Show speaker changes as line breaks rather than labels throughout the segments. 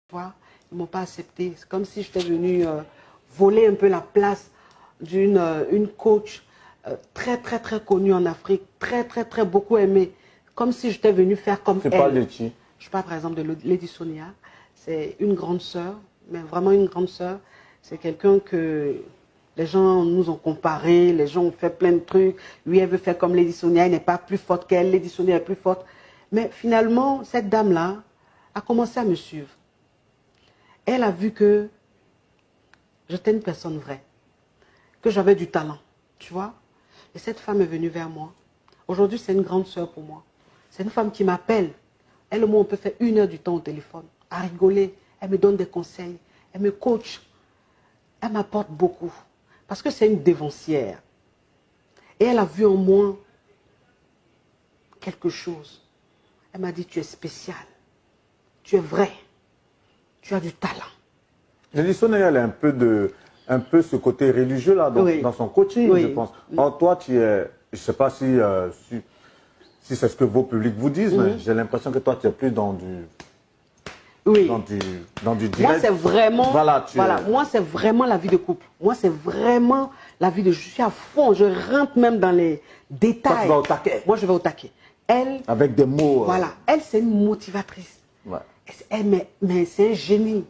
Tu vois, ils ne m'ont pas accepté. C'est comme si j'étais venue voler un peu la place d'une une coach très, très, très connue en Afrique, très, très, très beaucoup aimée. Comme si j'étais venue faire comme elle.
Tu parles de qui?
Je parle par exemple de Lady Sonia. C'est une grande sœur, mais vraiment une grande sœur. C'est quelqu'un que les gens nous ont comparé, les gens ont fait plein de trucs. Lui, elle veut faire comme Lady Sonia, elle n'est pas plus forte qu'elle. Lady Sonia est plus forte. Mais finalement, cette dame-là a commencé à me suivre. Elle a vu que j'étais une personne vraie, que j'avais du talent, tu vois. Et cette femme est venue vers moi. Aujourd'hui, c'est une grande sœur pour moi. C'est une femme qui m'appelle. Elle et moi, on peut faire 1 heure du temps au téléphone, à rigoler. Elle me donne des conseils, elle me coach. Elle m'apporte beaucoup. Parce que c'est une dévancière. Et elle a vu en moi quelque chose. Elle m'a dit, tu es spécial. Tu es vrai. Tu as du talent.
Lady Sonia, elle a un peu ce côté religieux là dans son coaching, je pense. Or, toi, tu es, je ne sais pas si c'est ce que vos publics vous disent, mais j'ai l'impression que toi, tu es plus dans du... Dans du direct.
Moi, c'est vraiment, moi, c'est vraiment la vie de couple. Moi, c'est vraiment la vie de... Je suis à fond, je rentre même dans les détails.
Toi, tu vas au taquet.
Moi, je vais au taquet. Elle...
Avec des mots...
Voilà. Elle, c'est une motivatrice. Ouais. Mais c'est un génie.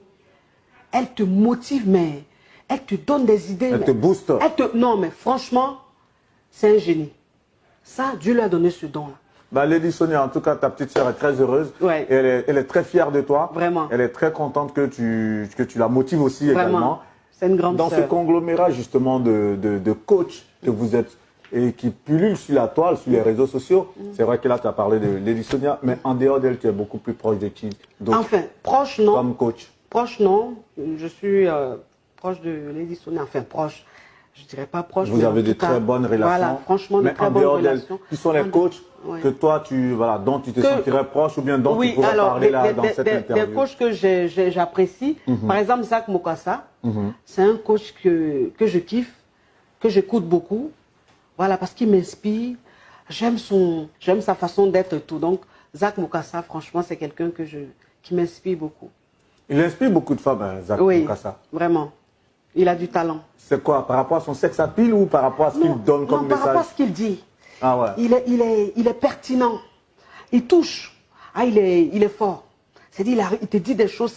Elle te motive, mais elle te donne des idées.
Elle te booste.
Non, mais franchement, c'est un génie. Ça, Dieu lui a donné ce don-là.
Bah, Lady Sonia, en tout cas, ta petite sœur est très heureuse.
Ouais.
Et elle est très fière de toi.
Vraiment.
Elle est très contente que tu la motives aussi
Vraiment.
Également.
C'est une grande
Dans
sœur.
ce conglomérat, justement, de coach que vous êtes et qui pullule sur la toile, sur les réseaux sociaux. C'est vrai que là, tu as parlé de Lady Sonia, mais en dehors d'elle, tu es beaucoup plus proche de qui?
Enfin, proche, non.
Comme coach.
Proche, non. Je suis proche de Lady Sonia. Enfin, proche. Je ne dirais pas proche.
Vous avez de très bonnes relations.
Voilà, franchement, de très bonnes relations.
Qui sont les coachs que toi, dont tu te sentirais proche ou bien dont tu pourrais parler là dans cette interview?
Des coachs que j'apprécie. Par exemple, Zach Mokassa. C'est un coach que je kiffe, que j'écoute beaucoup. Voilà, parce qu'il m'inspire. J'aime sa façon d'être et tout. Donc, Zach Mokassa, franchement, c'est quelqu'un qui m'inspire beaucoup.
Il inspire beaucoup de femmes, hein, Zach Mokassa.
Vraiment. Il a du talent.
C'est quoi? Par rapport à son sexe appeal ou par rapport à ce qu'il donne comme message?
Par rapport à ce qu'il dit.
Ah ouais.
Il est pertinent. Il touche. Ah, il est fort. C'est-à-dire, il te dit des choses,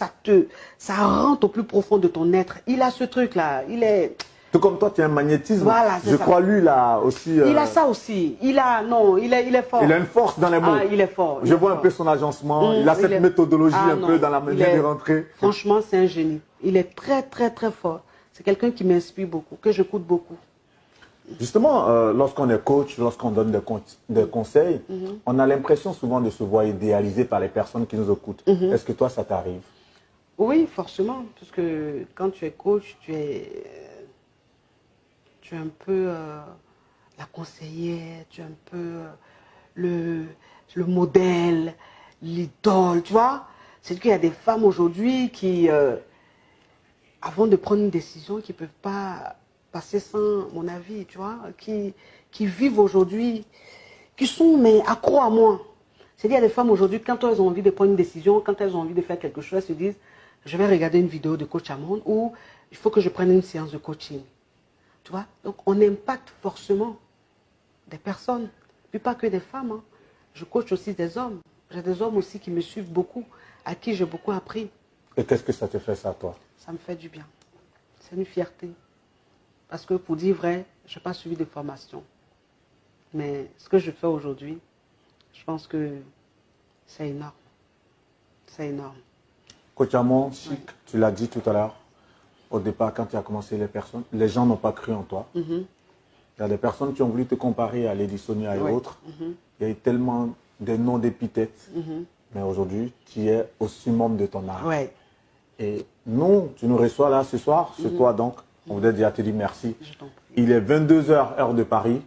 ça rentre au plus profond de ton être. Il a ce truc-là. Il est...
Tout comme toi, tu as un magnétisme.
Voilà,
je crois, lui, là aussi...
Il a ça aussi. Il est fort.
Il a une force dans les mots.
Ah, il est fort.
Je vois un peu son agencement. Il a cette méthodologie peu dans la manière de rentrer.
Franchement, c'est un génie. Il est très, très, très fort. C'est quelqu'un qui m'inspire beaucoup, que j'écoute beaucoup.
Justement, lorsqu'on est coach, lorsqu'on donne des conseils, on a l'impression souvent de se voir idéalisé par les personnes qui nous écoutent. Est-ce que toi, ça t'arrive?
Oui, forcément. Parce que quand tu es coach, tu es un peu la conseillère, tu es un peu le modèle, l'idole, tu vois. C'est qu'il y a des femmes aujourd'hui qui, avant de prendre une décision, qui ne peuvent pas passer sans mon avis, tu vois, qui vivent aujourd'hui, qui sont accros à moi. C'est-à-dire, il y a des femmes aujourd'hui, quand elles ont envie de prendre une décision, quand elles ont envie de faire quelque chose, elles se disent, je vais regarder une vidéo de coach Amon ou il faut que je prenne une séance de coaching. Tu vois? Donc, on impacte forcément des personnes, puis pas que des femmes. Hein. Je coach aussi des hommes. J'ai des hommes aussi qui me suivent beaucoup, à qui j'ai beaucoup appris.
Et qu'est-ce que ça te fait, ça, toi?
Ça me fait du bien. C'est une fierté. Parce que pour dire vrai, je n'ai pas suivi de formation. Mais ce que je fais aujourd'hui, je pense que c'est énorme. C'est énorme.
Coach Amon, Chic, tu l'as dit tout à l'heure, au départ, quand tu as commencé les gens n'ont pas cru en toi. Il y a des personnes qui ont voulu te comparer à Lady Sonia et autres. Il y a eu tellement de noms d'épithètes. Mais aujourd'hui, tu es au summum de ton art.
Ouais.
Et nous, tu nous reçois là ce soir, chez toi donc. On voudrait déjà te dire merci.
Je t'en prie.
Il est 22h, heure de Paris.